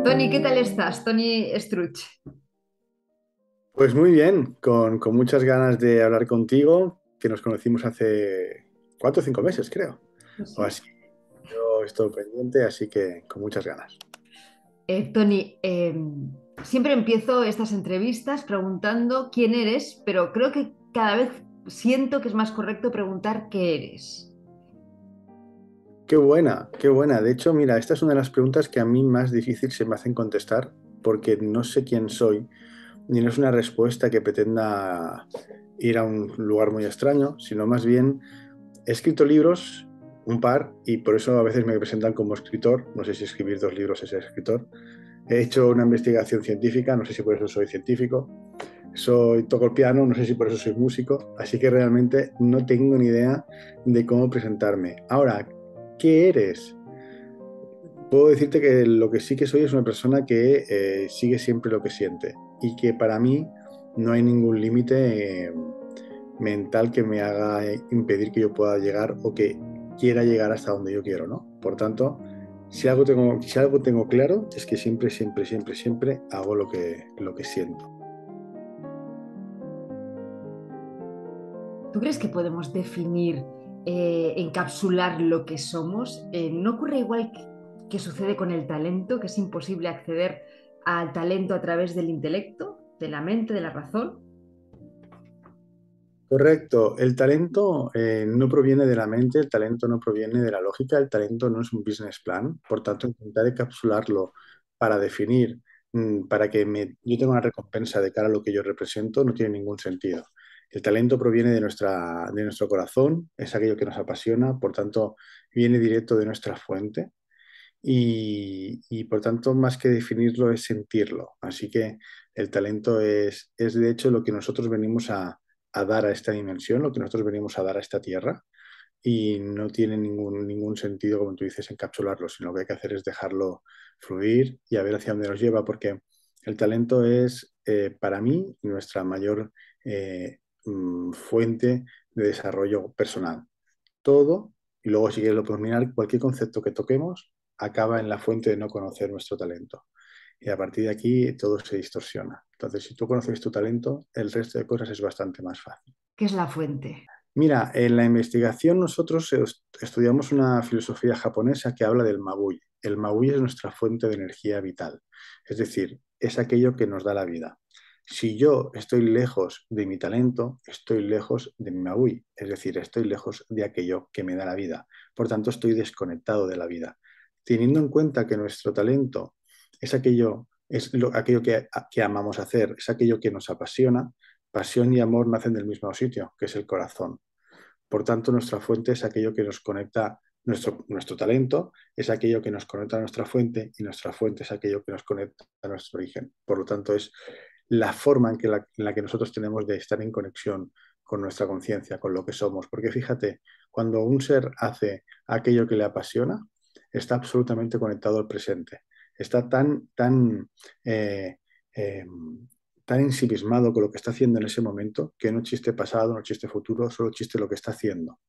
Tony, ¿qué tal estás? Tony Struch. Pues muy bien, con muchas ganas de hablar contigo, que nos conocimos hace 4 o 5 meses, creo. O Sí. así, yo estoy pendiente, así que con muchas ganas. Tony, siempre empiezo estas entrevistas preguntando quién eres, pero creo que cada vez siento que es más correcto preguntar qué eres. Qué buena, qué buena. De hecho, mira, esta es una de las preguntas que a mí más difícil se me hacen contestar, porque no sé quién soy, ni no es una respuesta que pretenda ir a un lugar muy extraño, sino más bien he escrito libros, un par, y por eso a veces me presentan como escritor. No sé si escribir 2 libros es ser escritor. He hecho una investigación científica, no sé si por eso soy científico. Toco el piano, no sé si por eso soy músico. Así que realmente no tengo ni idea de cómo presentarme. Ahora, ¿qué eres? Puedo decirte que lo que sí que soy es una persona que sigue siempre lo que siente y que para mí no hay ningún límite mental que me haga impedir que yo pueda llegar o que quiera llegar hasta donde yo quiero, ¿no? Por tanto, si algo tengo claro es que siempre, siempre, siempre, siempre hago lo que siento. ¿Tú crees que podemos definir, encapsular lo que somos? ¿No ocurre igual que sucede con el talento, que es imposible acceder al talento a través del intelecto, de la mente, de la razón? Correcto, el talento no proviene de la mente, el talento no proviene de la lógica, el talento no es un business plan, por tanto, intentar encapsularlo para definir, para que yo tenga una recompensa de cara a lo que yo represento, no tiene ningún sentido. El talento proviene de nuestro corazón, es aquello que nos apasiona, por tanto, viene directo de nuestra fuente y por tanto, más que definirlo, es sentirlo. Así que el talento es de hecho lo que nosotros venimos a dar a esta dimensión, lo que nosotros venimos a dar a esta tierra, y no tiene ningún sentido, como tú dices, encapsularlo, sino lo que hay que hacer es dejarlo fluir y a ver hacia dónde nos lleva, porque el talento es, para mí, nuestra mayor fuente de desarrollo personal. Todo, y luego si quieres lo puedes mirar, cualquier concepto que toquemos acaba en la fuente de no conocer nuestro talento. Y a partir de aquí todo se distorsiona. Entonces, si tú conoces tu talento, el resto de cosas es bastante más fácil. ¿Qué es la fuente? Mira, en la investigación nosotros estudiamos una filosofía japonesa que habla del Mabui. El Mabui es nuestra fuente de energía vital, es decir, es aquello que nos da la vida. Si yo estoy lejos de mi talento, estoy lejos de mi Mabui, es decir, estoy lejos de aquello que me da la vida. Por tanto, estoy desconectado de la vida. Teniendo en cuenta que nuestro talento es aquello que amamos hacer, es aquello que nos apasiona, pasión y amor nacen del mismo sitio, que es el corazón. Por tanto, nuestra fuente es aquello que nos conecta, nuestro talento es aquello que nos conecta a nuestra fuente y nuestra fuente es aquello que nos conecta a nuestro origen. Por lo tanto, es la forma en la que nosotros tenemos de estar en conexión con nuestra conciencia, con lo que somos. Porque fíjate, cuando un ser hace aquello que le apasiona, está absolutamente conectado al presente. Está eh, eh, tan ensimismado con lo que está haciendo en ese momento que no existe pasado, no existe futuro, solo existe lo que está haciendo.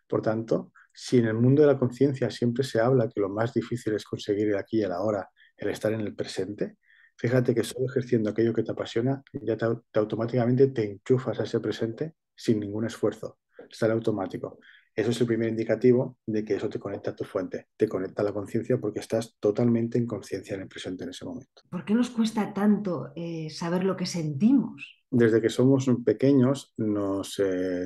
Por tanto, si en el mundo de la conciencia siempre se habla que lo más difícil es conseguir el aquí y el ahora, el estar en el presente, fíjate que solo ejerciendo aquello que te apasiona, ya automáticamente te enchufas a ese presente sin ningún esfuerzo. Sale automático. Eso es el primer indicativo de que eso te conecta a tu fuente, te conecta a la conciencia porque estás totalmente en conciencia en el presente en ese momento. ¿Por qué nos cuesta tanto saber lo que sentimos? Desde que somos pequeños,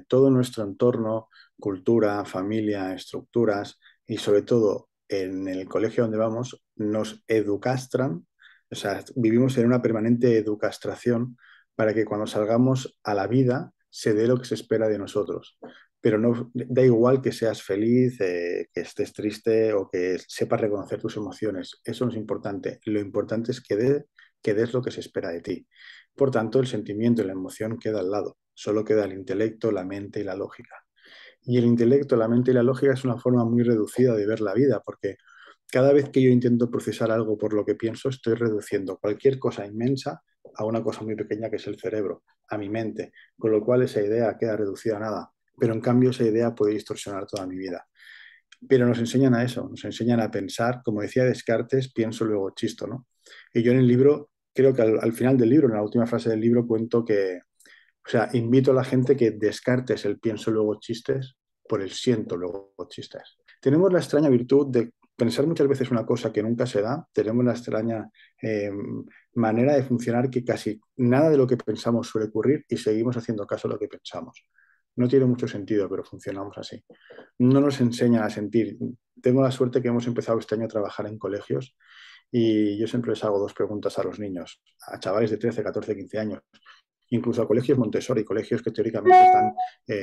todo nuestro entorno, cultura, familia, estructuras y sobre todo en el colegio donde vamos, nos educastran, o sea, vivimos en una permanente educastración para que cuando salgamos a la vida se dé lo que se espera de nosotros. Pero no da igual que seas feliz, que estés triste o que sepas reconocer tus emociones. Eso no es importante. Lo importante es que des lo que se espera de ti. Por tanto, el sentimiento y la emoción queda al lado, solo queda el intelecto, la mente y la lógica. Y el intelecto, la mente y la lógica es una forma muy reducida de ver la vida, porque cada vez que yo intento procesar algo por lo que pienso, estoy reduciendo cualquier cosa inmensa a una cosa muy pequeña que es el cerebro, a mi mente, con lo cual esa idea queda reducida a nada. Pero en cambio esa idea puede distorsionar toda mi vida. Pero nos enseñan a eso, nos enseñan a pensar, como decía Descartes, pienso luego chisto, ¿no? Y yo en el libro, creo que al final del libro, en la última frase del libro, cuento que, o sea, invito a la gente que descartes el pienso luego chistes por el siento luego chistes. Tenemos la extraña virtud de pensar muchas veces una cosa que nunca se da, tenemos la extraña eh, manera de funcionar que casi nada de lo que pensamos suele ocurrir y seguimos haciendo caso a lo que pensamos. No tiene mucho sentido, pero funcionamos así. No nos enseñan a sentir. Tengo la suerte que hemos empezado este año a trabajar en colegios y yo siempre les hago dos preguntas a los niños, a chavales de 13, 14, 15 años, incluso a colegios Montessori, colegios que teóricamente están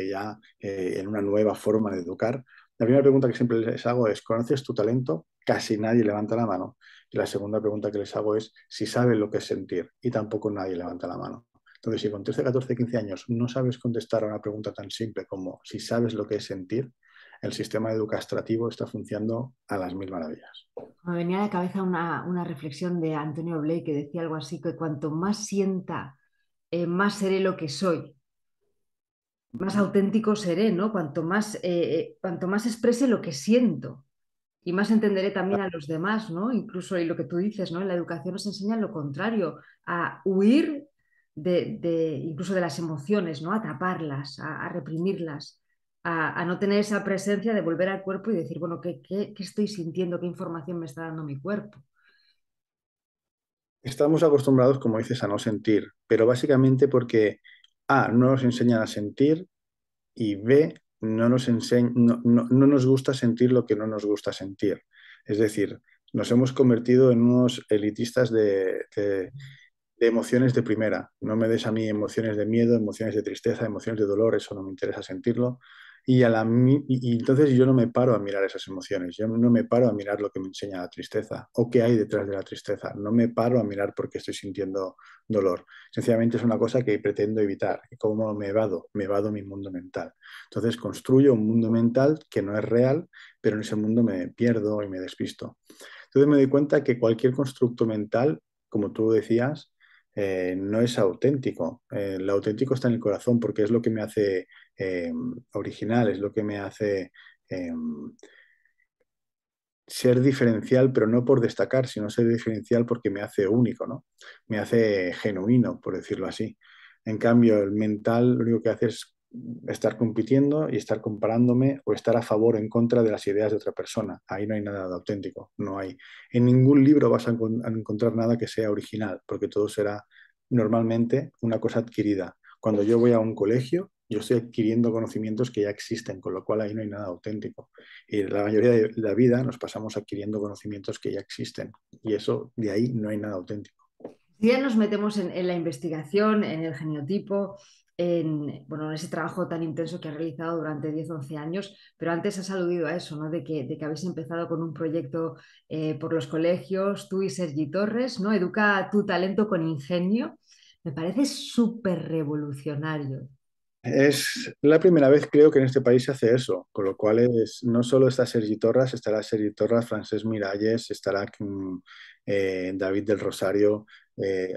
ya en una nueva forma de educar. La primera pregunta que siempre les hago es, ¿conoces tu talento? Casi nadie levanta la mano. Y la segunda pregunta que les hago es si saben lo que es sentir. Y tampoco nadie levanta la mano. Entonces, si con 13, 14, 15 años no sabes contestar a una pregunta tan simple como si sabes lo que es sentir, el sistema educativo está funcionando a las mil maravillas. Me venía a la cabeza una reflexión de Antonio Blake que decía algo así, que cuanto más sienta, más seré lo que soy, más auténtico seré, ¿no? Cuanto más exprese lo que siento y más entenderé también a los demás, ¿no? Incluso, y lo que tú dices, ¿no? En la educación nos enseña lo contrario, a huir incluso de las emociones, ¿no? A taparlas, a reprimirlas, a no tener esa presencia de volver al cuerpo y decir, bueno, ¿qué estoy sintiendo? ¿Qué información me está dando mi cuerpo? Estamos acostumbrados, como dices, a no sentir, pero básicamente porque A, no nos enseñan a sentir y B, no nos gusta sentir lo que no nos gusta sentir. Es decir, nos hemos convertido en unos elitistas de emociones de primera. No me des a mí emociones de miedo, emociones de tristeza, emociones de dolor, eso no me interesa sentirlo. Y entonces yo no me paro a mirar esas emociones, yo no me paro a mirar lo que me enseña la tristeza o qué hay detrás de la tristeza, no me paro a mirar por qué estoy sintiendo dolor. Sencillamente es una cosa que pretendo evitar. ¿Y cómo me evado? Me evado mi mundo mental. Entonces construyo un mundo mental que no es real, pero en ese mundo me pierdo y me despisto. Entonces me doy cuenta que cualquier constructo mental, como tú decías, no es auténtico. Lo auténtico está en el corazón porque es lo que me hace original, es lo que me hace eh, ser diferencial, pero no por destacar, sino ser diferencial porque me hace único, ¿no? Me hace genuino, por decirlo así. En cambio, el mental lo único que hace es estar compitiendo y estar comparándome o estar a favor o en contra de las ideas de otra persona. Ahí no hay nada de auténtico, no hay. En ningún libro vas a encontrar nada que sea original, porque todo será normalmente una cosa adquirida. Cuando yo voy a un colegio, yo estoy adquiriendo conocimientos que ya existen, con lo cual ahí no hay nada auténtico. Y la mayoría de la vida nos pasamos adquiriendo conocimientos que ya existen. Y eso, de ahí no hay nada auténtico. Si ya nos metemos en la investigación, en el genotipo, bueno, en ese trabajo tan intenso que has realizado durante 10 u 11 años, pero antes has aludido a eso, ¿no? De que habéis empezado con un proyecto por los colegios, tú y Sergi Torres, ¿no? Educa tu talento con ingenio. Me parece súper revolucionario. Es la primera vez, creo, que en este país se hace eso, con lo cual no solo está Sergi Torres, estará Sergi Torres, Francesc Miralles, estará David del Rosario,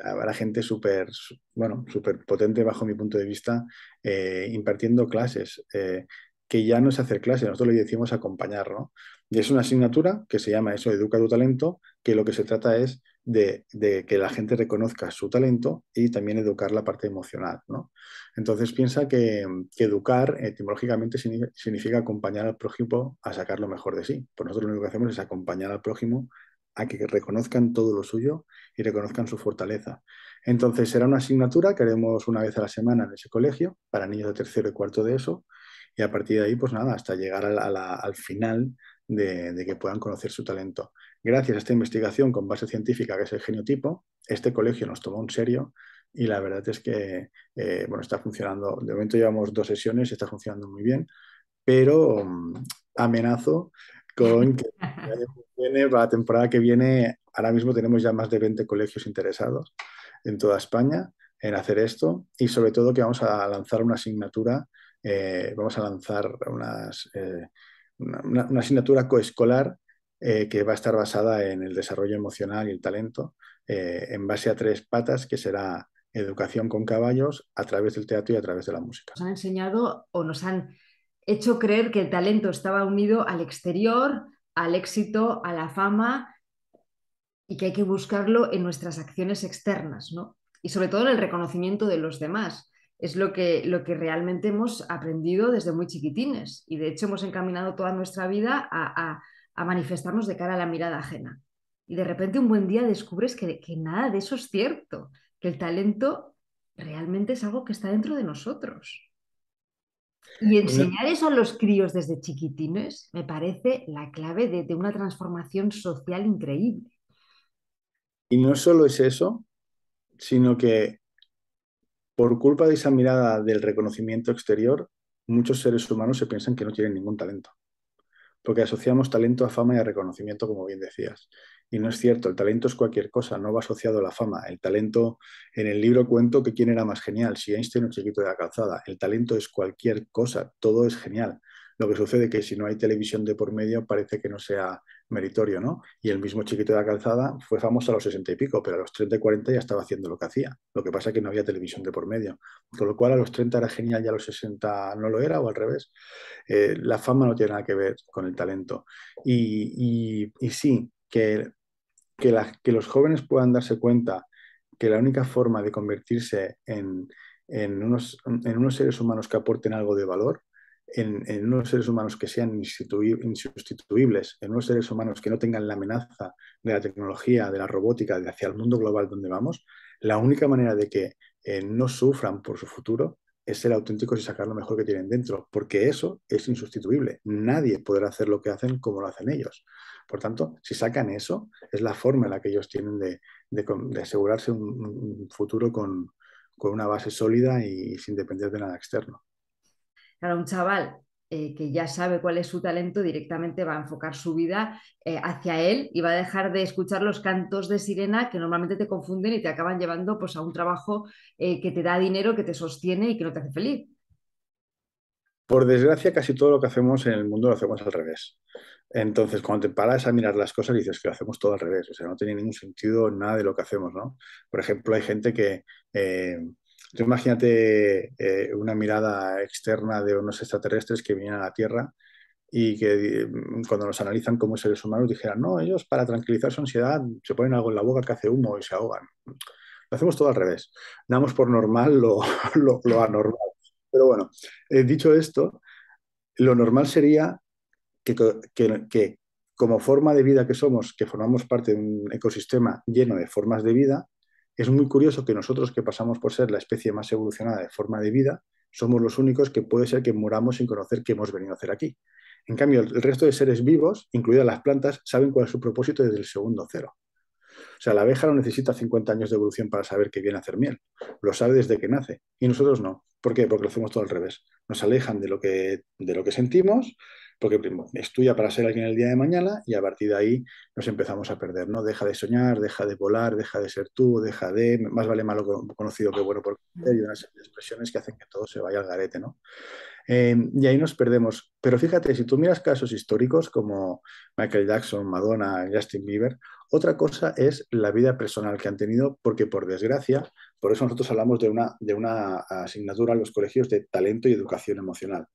habrá gente súper, bueno, súper potente bajo mi punto de vista, impartiendo clases, que ya no es hacer clases, nosotros le decimos acompañar, ¿no? Y es una asignatura que se llama eso, Educa tu talento, que lo que se trata es de que la gente reconozca su talento y también educar la parte emocional, ¿no? Entonces piensa que educar etimológicamente significa acompañar al prójimo a sacar lo mejor de sí. Pues nosotros lo único que hacemos es acompañar al prójimo a que reconozcan todo lo suyo y reconozcan su fortaleza. Entonces será una asignatura que haremos una vez a la semana en ese colegio para niños de tercero y cuarto de eso y a partir de ahí, pues nada, hasta llegar al final de que puedan conocer su talento. Gracias a esta investigación con base científica que es el genotipo, este colegio nos tomó en serio y la verdad es que bueno, está funcionando. De momento llevamos 2 sesiones y está funcionando muy bien, pero amenazo con que el año que viene, para la temporada que viene, ahora mismo tenemos ya más de 20 colegios interesados en toda España en hacer esto y sobre todo que vamos a lanzar una asignatura vamos a lanzar una asignatura coescolar que va a estar basada en el desarrollo emocional y el talento, en base a tres patas, que será educación con caballos a través del teatro y a través de la música. Nos han enseñado o nos han hecho creer que el talento estaba unido al exterior, al éxito, a la fama y que hay que buscarlo en nuestras acciones externas, ¿no? Y sobre todo en el reconocimiento de los demás. Es lo que realmente hemos aprendido desde muy chiquitines y de hecho hemos encaminado toda nuestra vida a manifestarnos de cara a la mirada ajena. Y de repente un buen día descubres que nada de eso es cierto, que el talento realmente es algo que está dentro de nosotros. Y Y no, enseñar eso a los críos desde chiquitines me parece la clave de una transformación social increíble. y no solo es eso, sino que por culpa de esa mirada del reconocimiento exterior, muchos seres humanos se piensan que no tienen ningún talento, porque asociamos talento a fama y a reconocimiento, como bien decías. Y no es cierto, el talento es cualquier cosa, no va asociado a la fama. El talento, en el libro cuento que quién era más genial, si Einstein o Chiquito de la Calzada. El talento es cualquier cosa, todo es genial. Lo que sucede es que si no hay televisión de por medio parece que no sea meritorio, ¿no? Y el mismo Chiquito de la Calzada fue famoso a los 60 y pico, pero a los 30 y 40 ya estaba haciendo lo que hacía. Lo que pasa es que no había televisión de por medio. Con lo cual a los 30 era genial y a los 60 no lo era, o al revés. La fama no tiene nada que ver con el talento. Y sí, que los jóvenes puedan darse cuenta que la única forma de convertirse en unos seres humanos que aporten algo de valor, en unos seres humanos que sean insustituibles, en unos seres humanos que no tengan la amenaza de la tecnología, de la robótica, de hacia el mundo global donde vamos, la única manera de que no sufran por su futuro es ser auténticos y sacar lo mejor que tienen dentro, porque eso es insustituible. Nadie podrá hacer lo que hacen como lo hacen ellos. Por tanto, si sacan eso, es la forma en la que ellos tienen de asegurarse un futuro con una base sólida y sin depender de nada externo. Claro, un chaval que ya sabe cuál es su talento directamente va a enfocar su vida hacia él y va a dejar de escuchar los cantos de sirena que normalmente te confunden y te acaban llevando pues, a un trabajo que te da dinero, que te sostiene y que no te hace feliz. Por desgracia, casi todo lo que hacemos en el mundo lo hacemos al revés. Entonces, cuando te paras a mirar las cosas, dices que lo hacemos todo al revés. O sea, no tiene ningún sentido nada de lo que hacemos, ¿no? Por ejemplo, hay gente que... tú imagínate una mirada externa de unos extraterrestres que vienen a la Tierra y que cuando nos analizan como seres humanos dijeran, no, ellos para tranquilizar su ansiedad se ponen algo en la boca que hace humo y se ahogan. Lo hacemos todo al revés. Damos por normal lo anormal. Pero bueno, dicho esto, lo normal sería que como forma de vida que somos, que formamos parte de un ecosistema lleno de formas de vida, es muy curioso que nosotros que pasamos por ser la especie más evolucionada de forma de vida, somos los únicos que puede ser que muramos sin conocer qué hemos venido a hacer aquí. En cambio, el resto de seres vivos, incluidas las plantas, saben cuál es su propósito desde el segundo cero. O sea, la abeja no necesita 50 años de evolución para saber que viene a hacer miel. Lo sabe desde que nace. Y nosotros no. ¿Por qué? Porque lo hacemos todo al revés. Nos alejan de lo que sentimos, porque estudia para ser alguien el día de mañana y a partir de ahí nos empezamos a perder, ¿no? Deja de soñar, deja de volar, deja de ser tú, deja de... Más vale malo conocido que bueno por conocer y una serie de expresiones que hacen que todo se vaya al garete, ¿no? Y ahí nos perdemos. Pero fíjate, si tú miras casos históricos como Michael Jackson, Madonna, Justin Bieber, otra cosa es la vida personal que han tenido, porque por desgracia, por eso nosotros hablamos de una asignatura en los colegios de talento y educación emocional.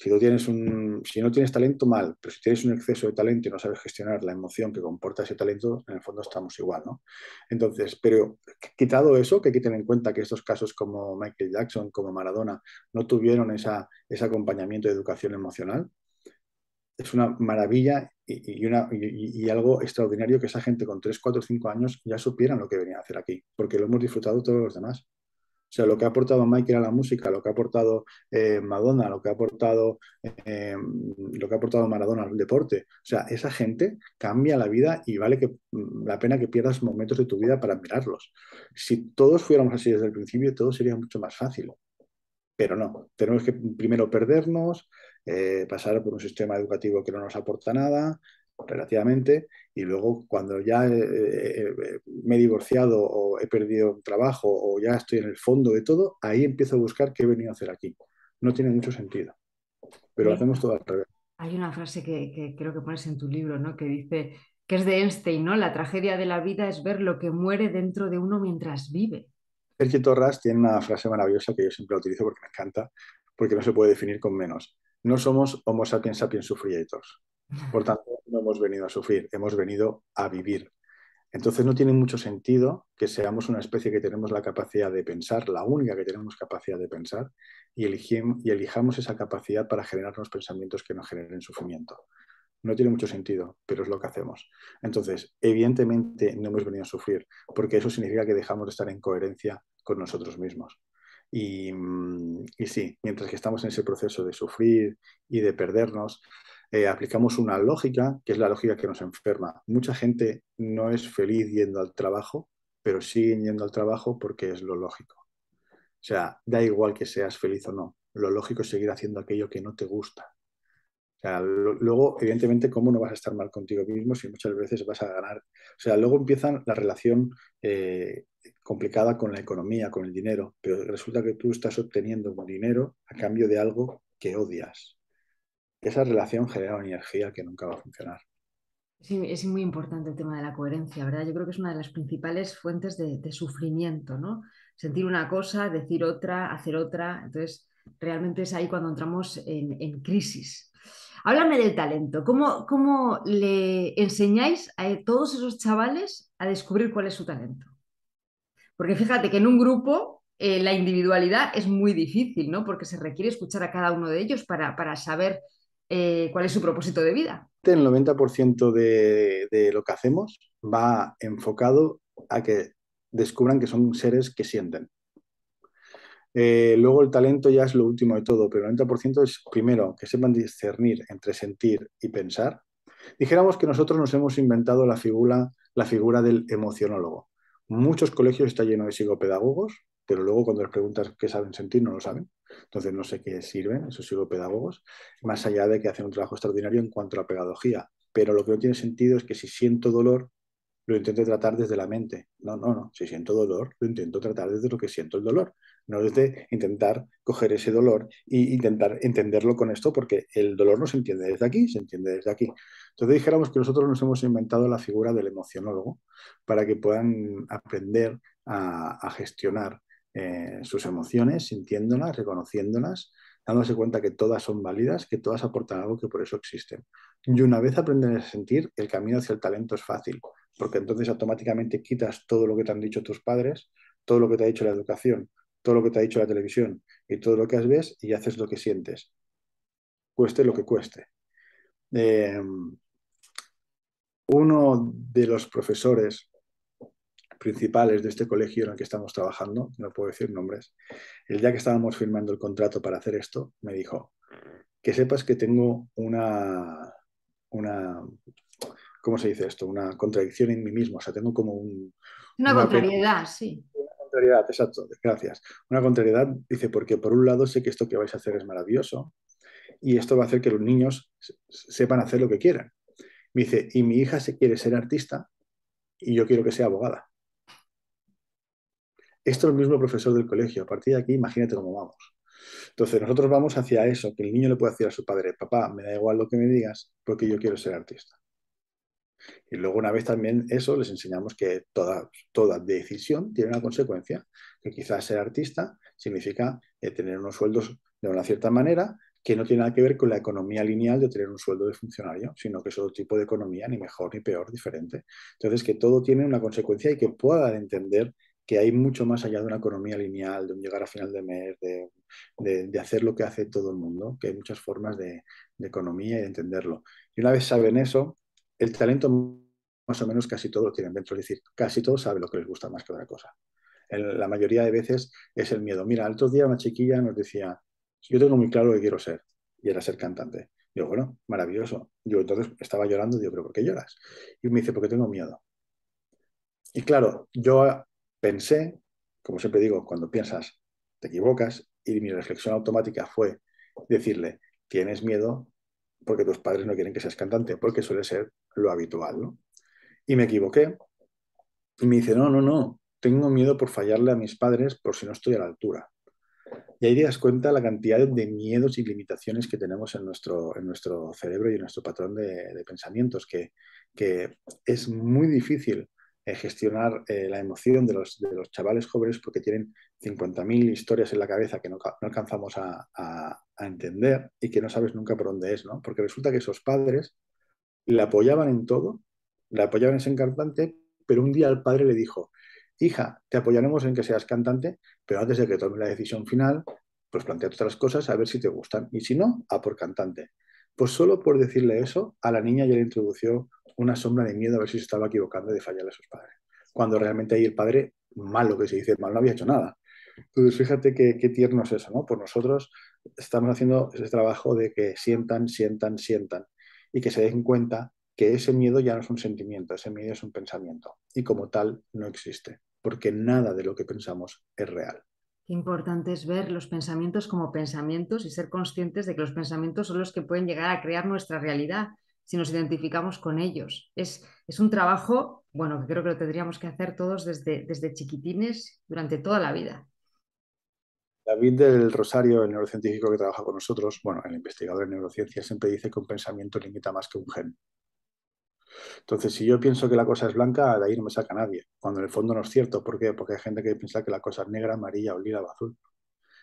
Si no tienes talento, mal, pero si tienes un exceso de talento y no sabes gestionar la emoción que comporta ese talento, en el fondo estamos igual, ¿no? Entonces, pero quitado eso, que hay que tener en cuenta que estos casos como Michael Jackson, como Maradona, no tuvieron ese acompañamiento de educación emocional, es una maravilla y algo extraordinario que esa gente con 3 4 5 años ya supieran lo que venía a hacer aquí, porque lo hemos disfrutado todos los demás. O sea, lo que ha aportado Michael a la música, lo que ha aportado Madonna, lo que ha aportado Maradona al deporte. O sea, esa gente cambia la vida y vale la pena que pierdas momentos de tu vida para mirarlos. Si todos fuéramos así desde el principio, todo sería mucho más fácil. Pero no, tenemos que primero perdernos, pasar por un sistema educativo que no nos aporta nada, relativamente, y luego cuando ya me he divorciado o he perdido un trabajo o ya estoy en el fondo de todo, ahí empiezo a buscar qué he venido a hacer aquí. No tiene mucho sentido, pero lo Hay, hacemos todo al revés. hay una frase que creo que pones en tu libro, ¿no? Que dice, que es de Einstein, ¿no? La tragedia de la vida es ver lo que muere dentro de uno mientras vive. Sergio Torras tiene una frase maravillosa que yo siempre la utilizo porque me encanta, porque no se puede definir con menos. No somos Homo sapiens sapiens sufriators. Por tanto, no hemos venido a sufrir, hemos venido a vivir. Entonces no tiene mucho sentido que seamos una especie que tenemos la capacidad de pensar, la única que tenemos capacidad de pensar, y elijamos esa capacidad para generarnos pensamientos que nos generen sufrimiento. No tiene mucho sentido, pero es lo que hacemos. Entonces, evidentemente no hemos venido a sufrir, porque eso significa que dejamos de estar en coherencia con nosotros mismos. Y sí, mientras que estamos en ese proceso de sufrir y de perdernos, aplicamos una lógica que es la lógica que nos enferma. Mucha gente no es feliz yendo al trabajo, pero siguen yendo al trabajo porque es lo lógico. O sea, da igual que seas feliz o no. Lo lógico es seguir haciendo aquello que no te gusta. O sea, luego, evidentemente, ¿cómo no vas a estar mal contigo mismo si muchas veces vas a ganar? O sea, luego empieza la relación complicada con la economía, con el dinero, pero resulta que tú estás obteniendo dinero a cambio de algo que odias. Esa relación genera una energía que nunca va a funcionar. Sí, es muy importante el tema de la coherencia, ¿verdad? Yo creo que es una de las principales fuentes de sufrimiento, ¿no? Sentir una cosa, decir otra, hacer otra. Entonces, realmente es ahí cuando entramos en crisis. Háblame del talento. ¿Cómo le enseñáis a todos esos chavales a descubrir cuál es su talento? Porque fíjate que en un grupo la individualidad es muy difícil, ¿no? Porque se requiere escuchar a cada uno de ellos para saber cuál es su propósito de vida. El 90% de lo que hacemos va enfocado a que descubran que son seres que sienten. Luego el talento ya es lo último de todo, pero el 90% es primero que sepan discernir entre sentir y pensar. Dijéramos que nosotros nos hemos inventado la figura del emocionólogo. Muchos colegios están llenos de psicopedagogos, pero luego cuando les preguntas qué saben sentir no lo saben. Entonces no sé qué sirven esos psicopedagogos, más allá de que hacen un trabajo extraordinario en cuanto a la pedagogía. Pero lo que no tiene sentido es que si siento dolor, lo intento tratar desde la mente. No, no, no. Si siento dolor, lo intento tratar desde lo que siento el dolor, no desde intentar coger ese dolor e intentar entenderlo con esto, porque el dolor no se entiende desde aquí, se entiende desde aquí. Entonces dijéramos que nosotros nos hemos inventado la figura del emocionólogo para que puedan aprender a gestionar sus emociones, sintiéndolas, reconociéndolas, dándose cuenta que todas son válidas, que todas aportan algo, que por eso existen. Y una vez aprenden a sentir, el camino hacia el talento es fácil, porque entonces automáticamente quitas todo lo que te han dicho tus padres, todo lo que te ha dicho la educación, todo lo que te ha dicho la televisión y todo lo que ves y haces lo que sientes, cueste lo que cueste. Eh, Uno de los profesores principales de este colegio en el que estamos trabajando, no puedo decir nombres, el día que estábamos firmando el contrato para hacer esto, me dijo, que sepas que tengo una ¿cómo se dice esto? Una contradicción en mí mismo, o sea, tengo como Una una pena. contrariedad, sí. Una contrariedad, exacto, gracias. Una contrariedad, dice, porque por un lado sé que esto que vais a hacer es maravilloso y esto va a hacer que los niños sepan hacer lo que quieran. Me dice, y mi hija se quiere ser artista y yo quiero que sea abogada. Esto es el mismo profesor del colegio. A partir de aquí, imagínate cómo vamos. Entonces, nosotros vamos hacia eso, que el niño le puede decir a su padre, papá, me da igual lo que me digas, porque yo quiero ser artista. Y luego, una vez también eso, les enseñamos que toda decisión tiene una consecuencia, que quizás ser artista significa tener unos sueldos de una cierta manera que no tiene nada que ver con la economía lineal de tener un sueldo de funcionario, sino que es otro tipo de economía, ni mejor ni peor, diferente. Entonces, que todo tiene una consecuencia y que puedan entender que hay mucho más allá de una economía lineal, de un llegar a final de mes, de hacer lo que hace todo el mundo, que hay muchas formas de economía y de entenderlo. Y una vez saben eso, el talento más o menos casi todo lo tienen dentro, es decir, casi todos saben lo que les gusta más que otra cosa. La mayoría de veces es el miedo. Mira, el otro día una chiquilla nos decía, yo tengo muy claro lo que quiero ser, y era ser cantante. Digo, bueno, maravilloso. Yo entonces estaba llorando, digo, ¿pero por qué lloras? Y me dice, porque tengo miedo. Y claro, yo pensé, como siempre digo, cuando piensas, te equivocas, y mi reflexión automática fue decirle, tienes miedo porque tus padres no quieren que seas cantante, porque suele ser lo habitual, ¿no? Y me equivoqué y me dice, no, no, no, tengo miedo por fallarle a mis padres por si no estoy a la altura. Y ahí te das cuenta la cantidad de miedos y limitaciones que tenemos en nuestro cerebro y en nuestro patrón de pensamientos, que es muy difícil gestionar la emoción de los chavales jóvenes porque tienen 50.000 historias en la cabeza que no alcanzamos a entender y que no sabes nunca por dónde es, ¿no? Porque resulta que esos padres le apoyaban en todo, le apoyaban en ser cantante, pero un día el padre le dijo, hija, te apoyaremos en que seas cantante, pero antes de que tome la decisión final, pues plantea otras cosas a ver si te gustan. Y si no, a por cantante. Pues solo por decirle eso, a la niña ya le introdució una sombra de miedo a ver si se estaba equivocando de fallarle a sus padres. Cuando realmente ahí el padre, malo que se dice, mal no había hecho nada. Entonces, fíjate qué tierno es eso, ¿no? Pues nosotros estamos haciendo ese trabajo de que sientan, sientan, sientan y que se den cuenta que ese miedo ya no es un sentimiento, ese miedo es un pensamiento y como tal no existe, porque nada de lo que pensamos es real. Qué importante es ver los pensamientos como pensamientos y ser conscientes de que los pensamientos son los que pueden llegar a crear nuestra realidad si nos identificamos con ellos. Es un trabajo, bueno, que creo que lo tendríamos que hacer todos desde chiquitines durante toda la vida. David del Rosario, el neurocientífico que trabaja con nosotros, bueno, el investigador en neurociencia, siempre dice que un pensamiento limita más que un gen. Entonces, si yo pienso que la cosa es blanca, de ahí no me saca nadie, cuando en el fondo no es cierto. ¿Por qué? Porque hay gente que piensa que la cosa es negra, amarilla o lila o azul.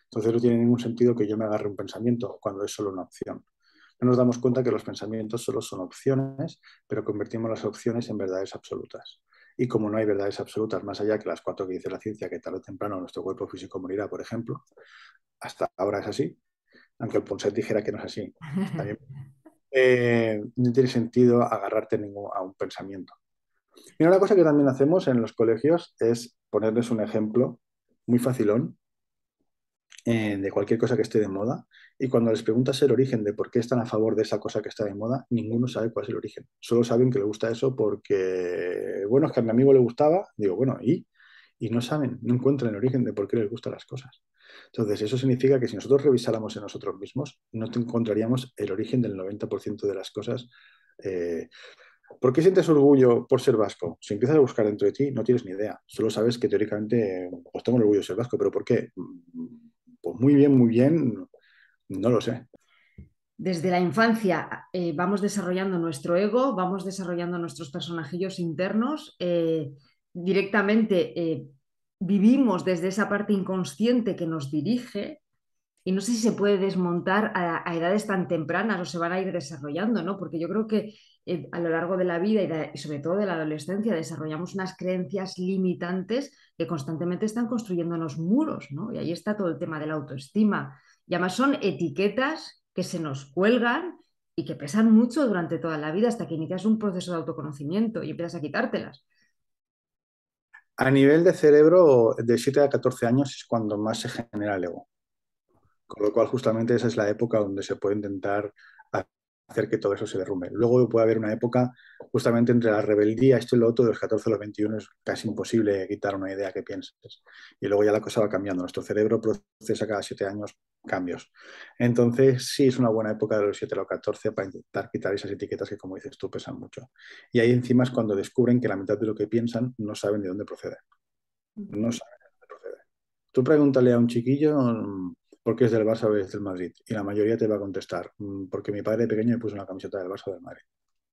Entonces no tiene ningún sentido que yo me agarre un pensamiento cuando es solo una opción. No nos damos cuenta que los pensamientos solo son opciones, pero convertimos las opciones en verdades absolutas. Y como no hay verdades absolutas más allá que las cuatro que dice la ciencia, que tarde o temprano nuestro cuerpo físico morirá, por ejemplo, hasta ahora es así, aunque el Ponset dijera que no es así. También no tiene sentido agarrarte a un pensamiento. Y una cosa que también hacemos en los colegios es ponerles un ejemplo muy facilón de cualquier cosa que esté de moda y cuando les preguntas el origen de por qué están a favor de esa cosa que está de moda, ninguno sabe cuál es el origen. Solo saben que le gusta eso porque, bueno, es que a mi amigo le gustaba, digo, bueno, y no saben, no encuentran el origen de por qué les gustan las cosas. Entonces, eso significa que si nosotros revisáramos en nosotros mismos, no te encontraríamos el origen del 90% de las cosas. Eh, ¿Por qué sientes orgullo por ser vasco? Si empiezas a buscar dentro de ti, no tienes ni idea. Solo sabes que teóricamente, pues tengo el orgullo de ser vasco, pero ¿por qué? Pues muy bien, no lo sé. Desde la infancia vamos desarrollando nuestro ego, vamos desarrollando nuestros personajillos internos, directamente vivimos desde esa parte inconsciente que nos dirige y no sé si se puede desmontar a edades tan tempranas o se van a ir desarrollando, ¿no? Porque yo creo que a lo largo de la vida y sobre todo de la adolescencia desarrollamos unas creencias limitantes que constantemente están construyéndonos muros, ¿no? Y ahí está todo el tema de la autoestima. Y además son etiquetas que se nos cuelgan y que pesan mucho durante toda la vida hasta que inicias un proceso de autoconocimiento y empiezas a quitártelas. A nivel de cerebro, de 7 a 14 años es cuando más se genera el ego. Con lo cual, justamente esa es la época donde se puede intentar hacer que todo eso se derrumbe. Luego puede haber una época justamente entre la rebeldía, esto y lo otro, de los 14 a los 21 es casi imposible quitar una idea que pienses. Y luego ya la cosa va cambiando. Nuestro cerebro procesa cada 7 años cambios. Entonces, sí es una buena época de los 7 a los 14 para intentar quitar esas etiquetas que, como dices tú, pesan mucho. Y ahí encima es cuando descubren que la mitad de lo que piensan no saben de dónde procede. No saben de dónde procede. Tú pregúntale a un chiquillo por qué es del Barça o es del Madrid y la mayoría te va a contestar porque mi padre de pequeño me puso una camiseta del Barça o del Madrid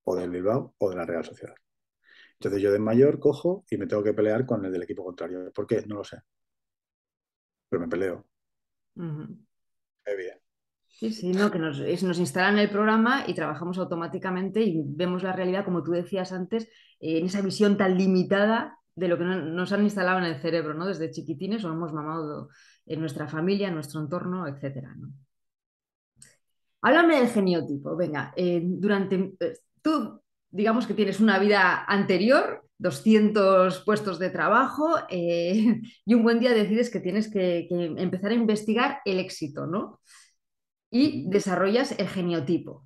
o del Bilbao o de la Real Sociedad. Entonces yo de mayor cojo y me tengo que pelear con el del equipo contrario. ¿Por qué? No lo sé, pero me peleo. Uh -huh. Qué bien. Sí, sí, no, que nos instalan el programa y trabajamos automáticamente y vemos la realidad, como tú decías antes, en esa visión tan limitada de lo que nos han instalado en el cerebro, ¿no? Desde chiquitines o hemos mamado en nuestra familia, en nuestro entorno, etcétera, ¿no? Háblame del geniotipo, venga, tú digamos que tienes una vida anterior, 200 puestos de trabajo y un buen día decides que tienes que empezar a investigar el éxito, ¿no? Y desarrollas el geniotipo.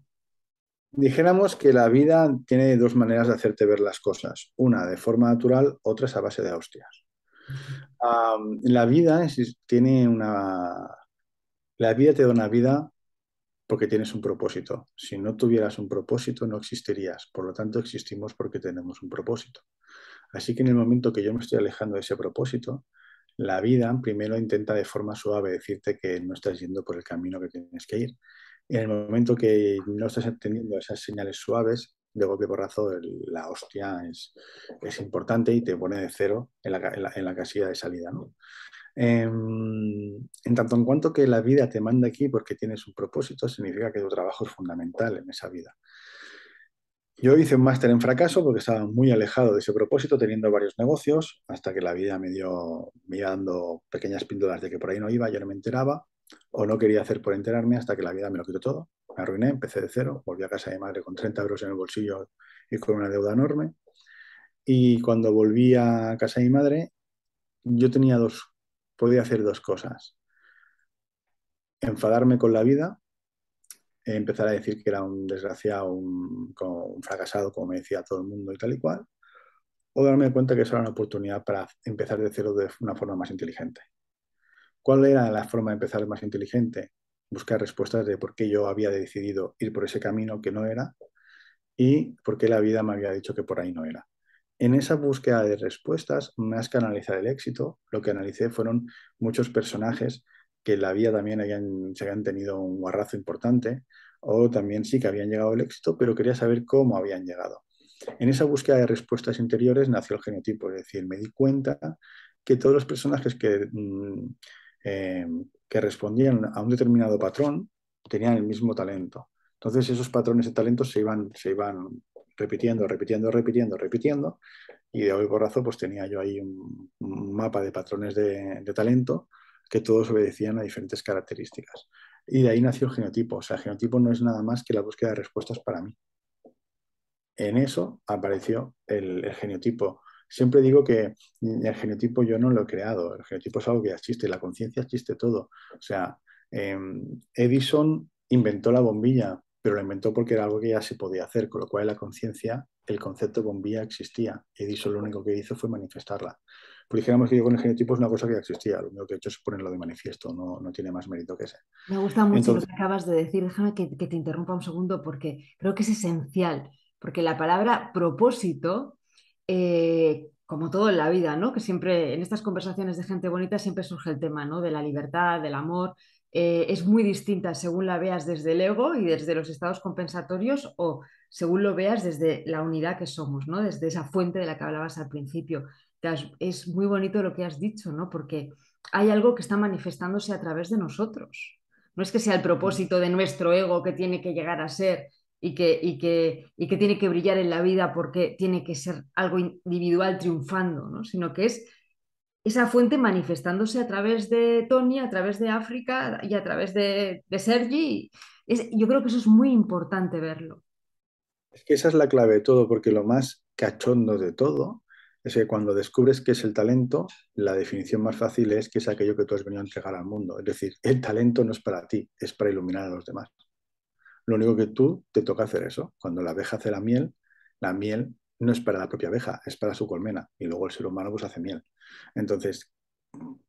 Dijéramos que la vida tiene dos maneras de hacerte ver las cosas. Una de forma natural, otra es a base de hostias. La vida tiene una... La vida te da una vida porque tienes un propósito. Si no tuvieras un propósito, no existirías. Por lo tanto, existimos porque tenemos un propósito. Así que en el momento que yo me estoy alejando de ese propósito, La vida primero intenta de forma suave decirte que no estás yendo por el camino que tienes que ir. Y en el momento que no estás entendiendo esas señales suaves, de golpe porrazo, la hostia es importante y te pone de cero en la casilla de salida, ¿no? En tanto en cuanto que la vida te manda aquí porque tienes un propósito, significa que tu trabajo es fundamental en esa vida. Yo hice un máster en fracaso porque estaba muy alejado de ese propósito, teniendo varios negocios, hasta que la vida me iba dando pequeñas píldoras de que por ahí no iba, yo no me enteraba, o no quería hacer por enterarme, hasta que la vida me lo quitó todo. Me arruiné, empecé de cero, volví a casa de mi madre con 30 euros en el bolsillo y con una deuda enorme. Y cuando volví a casa de mi madre, yo podía hacer dos cosas. Enfadarme con la vida, empezar a decir que era un desgraciado, un fracasado, como me decía todo el mundo y tal y cual, o darme cuenta que eso era una oportunidad para empezar de cero de una forma más inteligente. ¿Cuál era la forma de empezar más inteligente? Buscar respuestas de por qué yo había decidido ir por ese camino que no era y por qué la vida me había dicho que por ahí no era. En esa búsqueda de respuestas, más que analizar el éxito, lo que analicé fueron muchos personajes que en la vida también se habían tenido un guarrazo importante, o también sí que habían llegado al éxito, pero quería saber cómo habían llegado. En esa búsqueda de respuestas interiores nació el genotipo, es decir, me di cuenta que todos los personajes eh, que respondían a un determinado patrón tenían el mismo talento. Entonces esos patrones de talentos se iban repitiendo, repitiendo, repitiendo, repitiendo, y de hoy porrazo pues tenía yo ahí un mapa de patrones de talento que todos obedecían a diferentes características. Y de ahí nació el genotipo. O sea, el genotipo no es nada más que la búsqueda de respuestas para mí. En eso apareció el genotipo. Siempre digo que el genotipo yo no lo he creado, el genotipo es algo que ya existe, la conciencia existe todo. O sea, eh, Edison inventó la bombilla, pero lo inventó porque era algo que ya se podía hacer, con lo cual en la conciencia el concepto bombilla existía. Edison lo único que hizo fue manifestarla. Pues dijéramos que yo con el genotipo es una cosa que ya existía, lo único que he hecho es ponerlo de manifiesto, no tiene más mérito que ese. Me gusta mucho lo Entonces, que acabas de decir. Déjame que te interrumpa un segundo porque creo que es esencial. Porque la palabra propósito, como todo en la vida, ¿no? Que siempre en estas conversaciones de gente bonita siempre surge el tema, ¿no? De la libertad, del amor. Es muy distinta según la veas desde el ego y desde los estados compensatorios o según lo veas desde la unidad que somos, ¿no? Desde esa fuente de la que hablabas al principio. Es muy bonito lo que has dicho, ¿no? Porque hay algo que está manifestándose a través de nosotros. No es que sea el propósito de nuestro ego que tiene que llegar a ser y que tiene que brillar en la vida porque tiene que ser algo individual triunfando, ¿no? Sino que es esa fuente manifestándose a través de Tony, a través de África y a través de Sergi. Yo creo que eso es muy importante verlo. es que esa es la clave de todo, porque lo más cachondo de todo es que cuando descubres qué es el talento, la definición más fácil es que es aquello que tú has venido a entregar al mundo. Es decir, el talento no es para ti, es para iluminar a los demás. Lo único que tú te toca hacer eso. Cuando la abeja hace la miel no es para la propia abeja, es para su colmena. Y luego el ser humano pues hace miel. Entonces,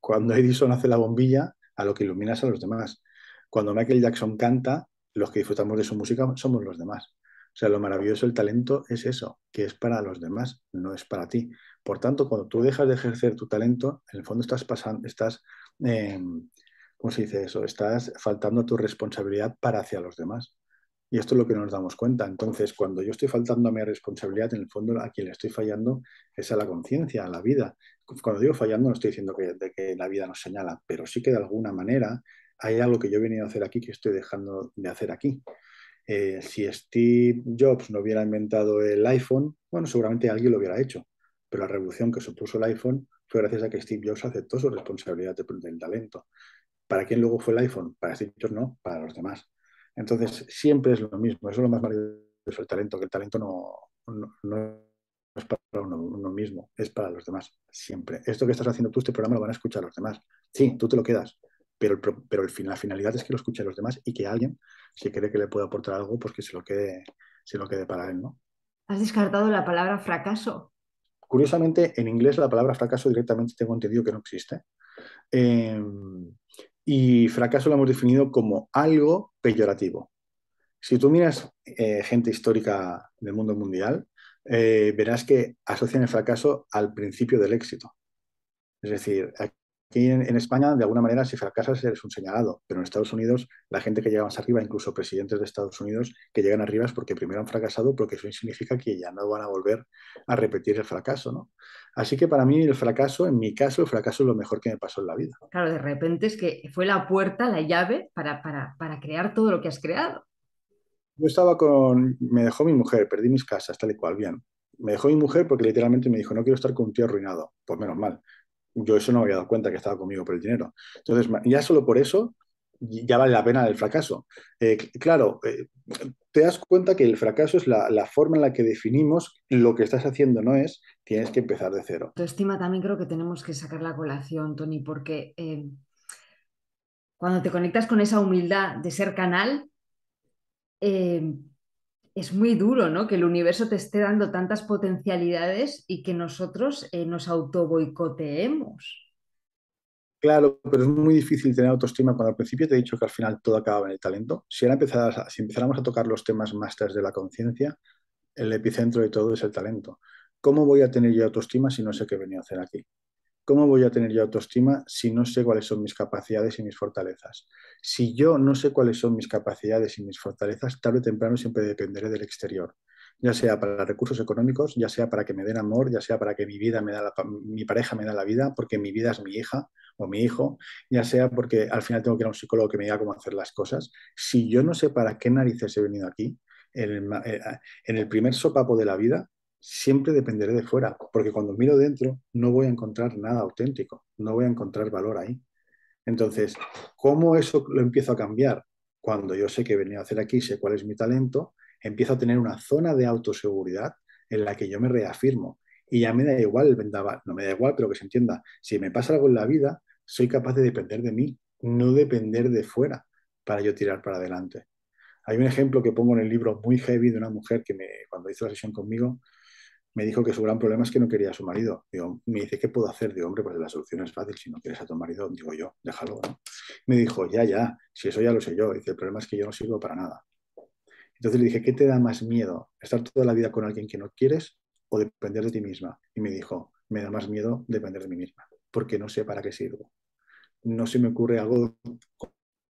cuando Edison hace la bombilla, a lo que iluminas a los demás. Cuando Michael Jackson canta, los que disfrutamos de su música somos los demás. O sea, lo maravilloso del talento es eso, que es para los demás, no es para ti. Por tanto, cuando tú dejas de ejercer tu talento, en el fondo eh, ¿cómo se dice eso? Estás faltando a tu responsabilidad para hacia los demás. Y esto es lo que no nos damos cuenta. Entonces, cuando yo estoy faltando a mi responsabilidad, en el fondo a quien le estoy fallando es a la conciencia, a la vida. Cuando digo fallando, no estoy diciendo de que la vida nos señala, pero sí que de alguna manera hay algo que yo he venido a hacer aquí que estoy dejando de hacer aquí. Si Steve Jobs no hubiera inventado el iPhone, bueno, seguramente alguien lo hubiera hecho, pero la revolución que supuso el iPhone fue gracias a que Steve Jobs aceptó su responsabilidad del talento. ¿Para quién luego fue el iPhone? Para Steve Jobs no, para los demás. Entonces, siempre es lo mismo, eso es lo más maravilloso del talento, que el talento no es para uno mismo, es para los demás, siempre. Esto que estás haciendo tú, este programa lo van a escuchar los demás. Sí, tú te lo quedas, pero la finalidad es que lo escuchen los demás y que alguien, si cree que le puede aportar algo, pues que se lo quede para él, ¿no? Has descartado la palabra fracaso. Curiosamente, en inglés la palabra fracaso directamente tengo entendido que no existe. Eh, y fracaso lo hemos definido como algo peyorativo. Si tú miras gente histórica del mundo mundial, verás que asocian el fracaso al principio del éxito. Es decir, aquí en España, de alguna manera, si fracasas, eres un señalado, pero en Estados Unidos, la gente que llega más arriba, incluso presidentes de Estados Unidos que llegan arriba es porque primero han fracasado, porque eso significa que ya no van a volver a repetir el fracaso, ¿no? Así que para mí el fracaso, en mi caso, el fracaso es lo mejor que me pasó en la vida. Claro, de repente es que fue la puerta, la llave para crear todo lo que has creado. Yo estaba con, me dejó mi mujer, perdí mis casas, tal y cual, bien. Me dejó mi mujer porque literalmente me dijo, no quiero estar con un tío arruinado. Pues menos mal. Yo eso no me había dado cuenta que estaba conmigo por el dinero. Entonces, ya solo por eso ya vale la pena el fracaso. Claro, te das cuenta que el fracaso es la forma en la que definimos lo que estás haciendo, no es, tienes que empezar de cero. Autoestima también creo que tenemos que sacar la colación, Tony, porque cuando te conectas con esa humildad de ser canal, eh, es muy duro, ¿no? Que el universo te esté dando tantas potencialidades y que nosotros nos auto boicoteemos. Claro, pero es muy difícil tener autoestima cuando al principio te he dicho que al final todo acaba en el talento. Si empezáramos a tocar los temas másters de la conciencia, el epicentro de todo es el talento. ¿Cómo voy a tener yo autoestima si no sé qué he venido a hacer aquí? ¿Cómo voy a tener yo autoestima si no sé cuáles son mis capacidades y mis fortalezas? Si yo no sé cuáles son mis capacidades y mis fortalezas, tarde o temprano siempre dependeré del exterior, ya sea para recursos económicos, ya sea para que me den amor, ya sea para que mi pareja me da la vida, porque mi vida es mi hija o mi hijo, ya sea porque al final tengo que ir a un psicólogo que me diga cómo hacer las cosas. Si yo no sé para qué narices he venido aquí, en el primer sopapo de la vida, siempre dependeré de fuera, porque cuando miro dentro no voy a encontrar nada auténtico, no voy a encontrar valor ahí. Entonces, ¿cómo eso lo empiezo a cambiar? Cuando yo sé que he venido a hacer aquí, sé cuál es mi talento, empiezo a tener una zona de autoseguridad en la que yo me reafirmo. Y ya me da igual el vendaval, no me da igual, pero que se entienda. Si me pasa algo en la vida, soy capaz de depender de mí, no depender de fuera para yo tirar para adelante. Hay un ejemplo que pongo en el libro muy heavy de una mujer que cuando hizo la sesión conmigo me dijo que su gran problema es que no quería a su marido. Digo, me dice, ¿qué puedo hacer? Digo, hombre, pues la solución es fácil. Si no quieres a tu marido, digo yo, déjalo, ¿no? Me dijo, ya, si eso ya lo sé yo. Dice, el problema es que yo no sirvo para nada. Entonces le dije, ¿qué te da más miedo? ¿Estar toda la vida con alguien que no quieres o depender de ti misma? Y me dijo, me da más miedo depender de mí misma, porque no sé para qué sirvo. No se me ocurre algo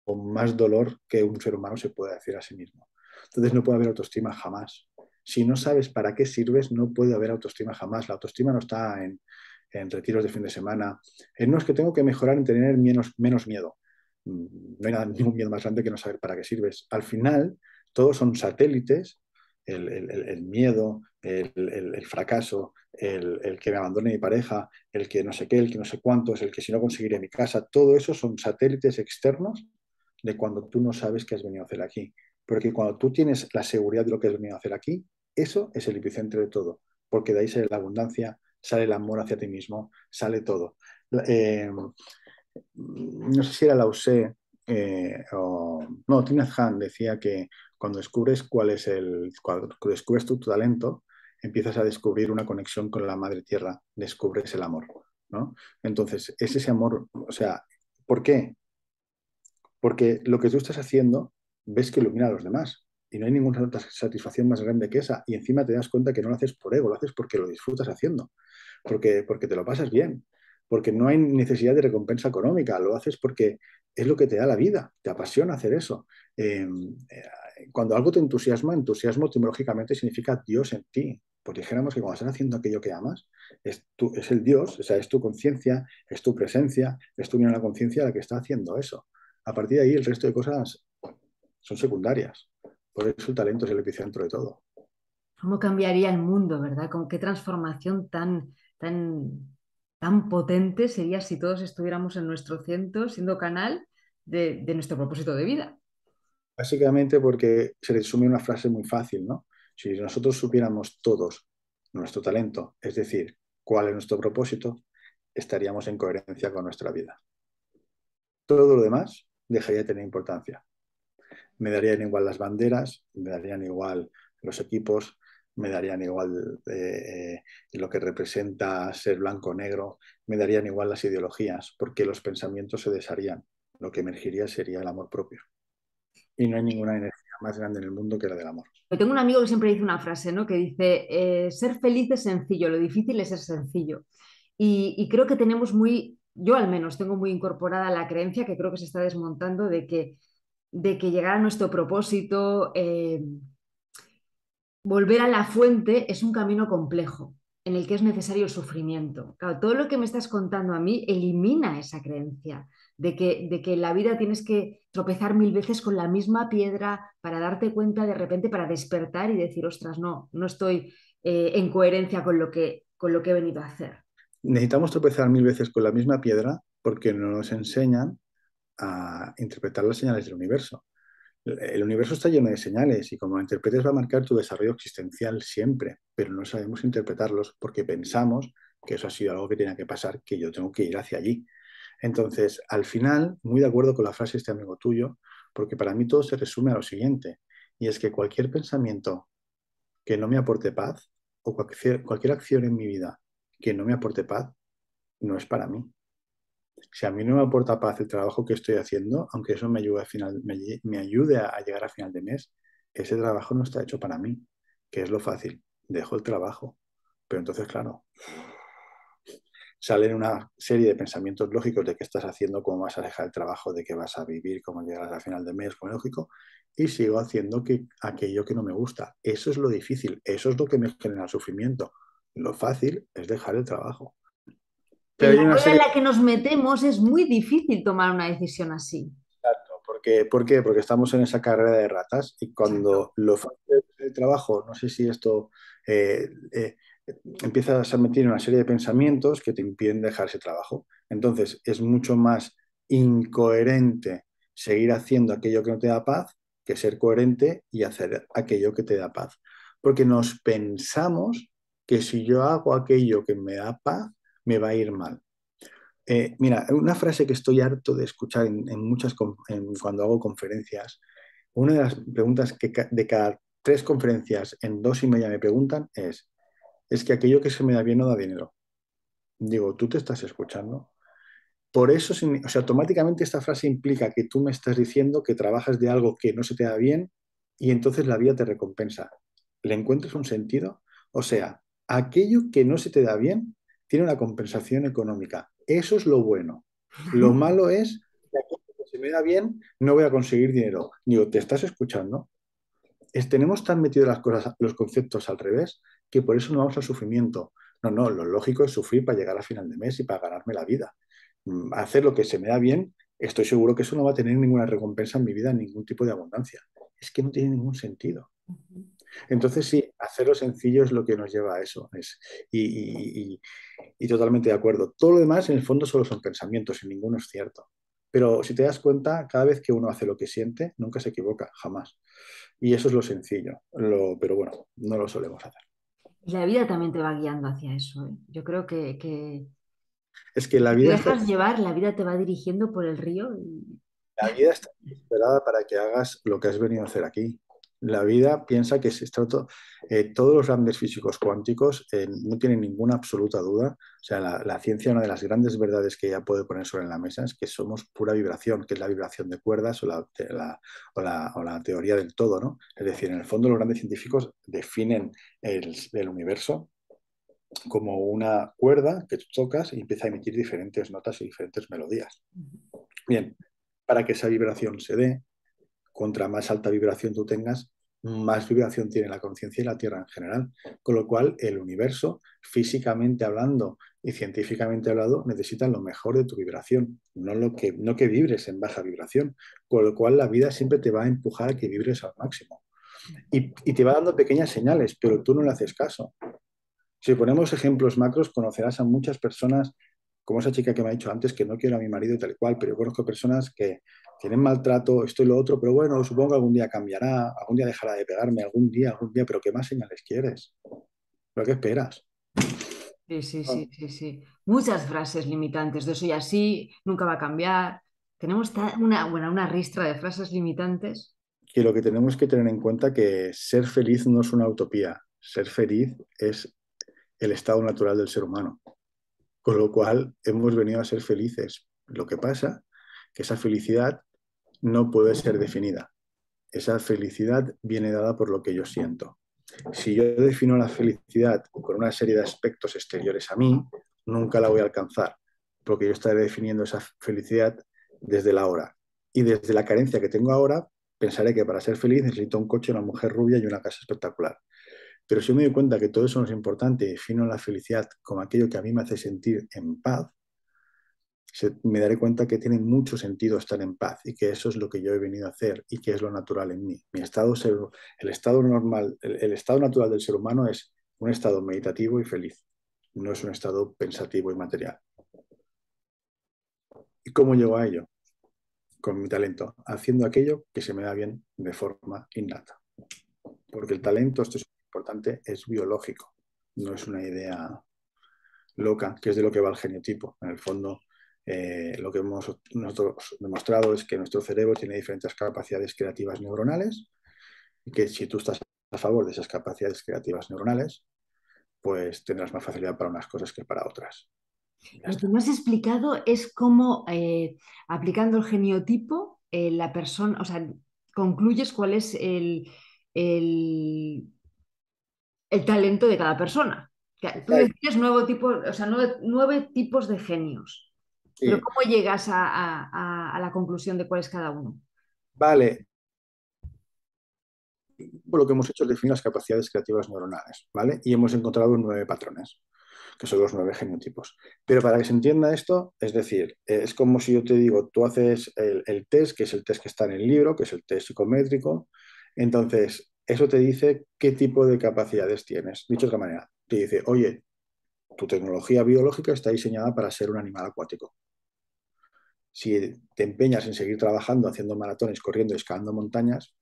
con más dolor que un ser humano se pueda decir a sí mismo. Entonces no puede haber autoestima jamás. Si no sabes para qué sirves, no puede haber autoestima jamás. La autoestima no está en retiros de fin de semana. No es que tengo que mejorar en tener menos miedo. No hay ningún miedo más grande que no saber para qué sirves. Al final, todos son satélites, el miedo, el fracaso, el que me abandone mi pareja, el que no sé qué, el que no sé cuántos, el que si no conseguiré mi casa, todo eso son satélites externos de cuando tú no sabes qué has venido a hacer aquí. Porque cuando tú tienes la seguridad de lo que has venido a hacer aquí, eso es el epicentro de todo. Porque de ahí sale la abundancia, sale el amor hacia ti mismo, sale todo. No sé si era Lao Tse, o no, Tina Han decía que cuando descubres cuando descubres tu talento, empiezas a descubrir una conexión con la madre tierra, descubres el amor, ¿no? Entonces, es ese amor, o sea, ¿por qué? Porque lo que tú estás haciendo, ves que ilumina a los demás. Y no hay ninguna satisfacción más grande que esa. Y encima te das cuenta que no lo haces por ego, lo haces porque lo disfrutas haciendo, porque te lo pasas bien, porque no hay necesidad de recompensa económica, lo haces porque es lo que te da la vida, te apasiona hacer eso. Cuando algo te entusiasma, entusiasmo etimológicamente significa Dios en ti. Pues dijéramos que cuando estás haciendo aquello que amas, es el Dios, o sea, es tu conciencia, es tu presencia, es tu unión a la conciencia la que está haciendo eso. A partir de ahí, el resto de cosas son secundarias. Por eso el talento es el epicentro de todo. ¿Cómo cambiaría el mundo, verdad? ¿Qué transformación tan potente sería si todos estuviéramos en nuestro centro, siendo canal de nuestro propósito de vida? Básicamente porque se resume una frase muy fácil, ¿no? Si nosotros supiéramos todos nuestro talento, es decir, cuál es nuestro propósito, estaríamos en coherencia con nuestra vida. Todo lo demás dejaría de tener importancia. Me darían igual las banderas, me darían igual los equipos, me darían igual lo que representa ser blanco o negro, me darían igual las ideologías, porque los pensamientos se desharían. Lo que emergiría sería el amor propio. Y no hay ninguna energía más grande en el mundo que la del amor. Yo tengo un amigo que siempre dice una frase, ¿no? Que dice, ser feliz es sencillo, lo difícil es ser sencillo. Y creo que tenemos muy yo al menos tengo muy incorporada la creencia que creo que se está desmontando de que llegar a nuestro propósito, volver a la fuente es un camino complejo en el que es necesario el sufrimiento. Claro, todo lo que me estás contando a mí elimina esa creencia de que en la vida tienes que tropezar mil veces con la misma piedra para darte cuenta de repente, para despertar y decir, ostras, no, no estoy en coherencia con lo que he venido a hacer. Necesitamos tropezar mil veces con la misma piedra porque no nos enseñan a interpretar las señales del universo. El universo está lleno de señales y como lo interpretes va a marcar tu desarrollo existencial siempre, pero no sabemos interpretarlos porque pensamos que eso ha sido algo que tenía que pasar, que yo tengo que ir hacia allí. Entonces, al final, muy de acuerdo con la frase de este amigo tuyo, porque para mí todo se resume a lo siguiente, y es que cualquier pensamiento que no me aporte paz o cualquier acción en mi vida que no me aporte paz, no es para mí. Si a mí no me aporta paz el trabajo que estoy haciendo, aunque eso me ayude, me ayude a llegar a final de mes, ese trabajo no está hecho para mí, que es lo fácil. Dejo el trabajo. Pero entonces, claro, salen una serie de pensamientos lógicos de qué estás haciendo, cómo vas a dejar el trabajo, de qué vas a vivir, cómo llegarás a final de mes, como es lógico, y sigo haciendo aquello que no me gusta. Eso es lo difícil, eso es lo que me genera sufrimiento. Lo fácil es dejar el trabajo. Pero En la hay una rueda en serie. la que nos metemos es muy difícil tomar una decisión así. Exacto, ¿por qué? Porque estamos en esa carrera de ratas y Exacto. cuando lo fácil del trabajo, no sé si esto eh, eh, empiezas a meter una serie de pensamientos que te impiden dejar ese trabajo. Entonces es mucho más incoherente seguir haciendo aquello que no te da paz que ser coherente y hacer aquello que te da paz. Porque nos pensamos que si yo hago aquello que me da paz, me va a ir mal. Mira, una frase que estoy harto de escuchar cuando hago conferencias, una de las preguntas que de cada tres conferencias en dos y media me preguntan es que aquello que se me da bien no da dinero. Digo, ¿tú te estás escuchando? Por eso, o sea, automáticamente esta frase implica que tú me estás diciendo que trabajas de algo que no se te da bien y entonces la vida te recompensa. ¿Le encuentras un sentido? O sea, aquello que no se te da bien tiene una compensación económica. Eso es lo bueno. Lo malo es que aquello que se me da bien no voy a conseguir dinero. Digo, ¿te estás escuchando? Tenemos tan metido las cosas, los conceptos al revés, que por eso no vamos al sufrimiento. No, no, lo lógico es sufrir para llegar a final de mes y para ganarme la vida. Hacer lo que se me da bien, estoy seguro que eso no va a tener ninguna recompensa en mi vida, ningún tipo de abundancia. Es que no tiene ningún sentido. Entonces, sí, hacerlo sencillo es lo que nos lleva a eso. Y totalmente de acuerdo. Todo lo demás, en el fondo, solo son pensamientos y ninguno es cierto. Pero si te das cuenta, cada vez que uno hace lo que siente, nunca se equivoca, jamás. Y eso es lo sencillo. Pero bueno, no lo solemos hacer. Y la vida también te va guiando hacia eso, ¿eh? Yo creo Es que la que te vida está, dejas llevar, la vida te va dirigiendo por el río. la vida está esperada para que hagas lo que has venido a hacer aquí. La vida piensa que todos los grandes físicos cuánticos no tienen ninguna absoluta duda. O sea, la ciencia, una de las grandes verdades que ella puede poner sobre la mesa es que somos pura vibración, que es la vibración de cuerdas o la teoría del todo, ¿no? Es decir, en el fondo los grandes científicos definen el universo como una cuerda que tú tocas y empieza a emitir diferentes notas y diferentes melodías. Bien, para que esa vibración se dé, contra más alta vibración tú tengas, más vibración tiene la conciencia y la Tierra en general. Con lo cual, el universo, físicamente hablando y científicamente hablando, necesita lo mejor de tu vibración, no que vibres en baja vibración. Con lo cual, la vida siempre te va a empujar a que vibres al máximo. Y te va dando pequeñas señales, pero tú no le haces caso. Si ponemos ejemplos macros, conocerás a muchas personas, como esa chica que me ha dicho antes, que no quiero a mi marido y tal cual, pero yo conozco personas que tienen maltrato, esto y lo otro, pero bueno, supongo que algún día cambiará, algún día dejará de pegarme, algún día, pero ¿qué más señales quieres? ¿Pero qué esperas? Sí, sí, sí, sí, sí. Muchas frases limitantes de eso y así, nunca va a cambiar. Tenemos una ristra de frases limitantes. Que lo que tenemos que tener en cuenta que ser feliz no es una utopía, ser feliz es el estado natural del ser humano, con lo cual hemos venido a ser felices. Lo que pasa que esa felicidad no puede ser definida. Esa felicidad viene dada por lo que yo siento. Si yo defino la felicidad con una serie de aspectos exteriores a mí, nunca la voy a alcanzar. porque yo estaré definiendo esa felicidad desde la hora. Y desde la carencia que tengo ahora, pensaré que para ser feliz necesito un coche, una mujer rubia y una casa espectacular. Pero si me doy cuenta que todo eso no es importante y defino la felicidad como aquello que a mí me hace sentir en paz, me daré cuenta que tiene mucho sentido estar en paz y que eso es lo que yo he venido a hacer y que es lo natural en mí. El estado normal, el estado natural del ser humano es un estado meditativo y feliz, no es un estado pensativo y material. ¿Y cómo llego a ello? Con mi talento, haciendo aquello que se me da bien de forma innata. Porque el talento, esto es importante, es biológico, no es una idea loca, que es de lo que va el geniotipo. En el fondo, lo que hemos nosotros demostrado es que nuestro cerebro tiene diferentes capacidades creativas neuronales y que si tú estás a favor de esas capacidades creativas neuronales, pues tendrás más facilidad para unas cosas que para otras. Ya Lo que está. me has explicado es cómo, aplicando el geniotipo, la persona, o sea, concluyes cuál es el, el talento de cada persona. Que tú Exacto. decías nuevo tipo, o sea, nueve tipos de genios. Pero Sí. ¿cómo llegas a la conclusión de cuál es cada uno? Vale, pues lo que hemos hecho es definir las capacidades creativas neuronales, ¿vale? Y hemos encontrado 9 patrones, que son los 9 genotipos. Pero para que se entienda esto, es decir, es como si yo te digo, tú haces el test, que es el test que está en el libro, que es el test psicométrico, entonces eso te dice qué tipo de capacidades tienes. Dicho de otra manera, te dice, oye, tu tecnología biológica está diseñada para ser un animal acuático. Si te empeñas en seguir trabajando, haciendo maratones, corriendo y escalando montañas,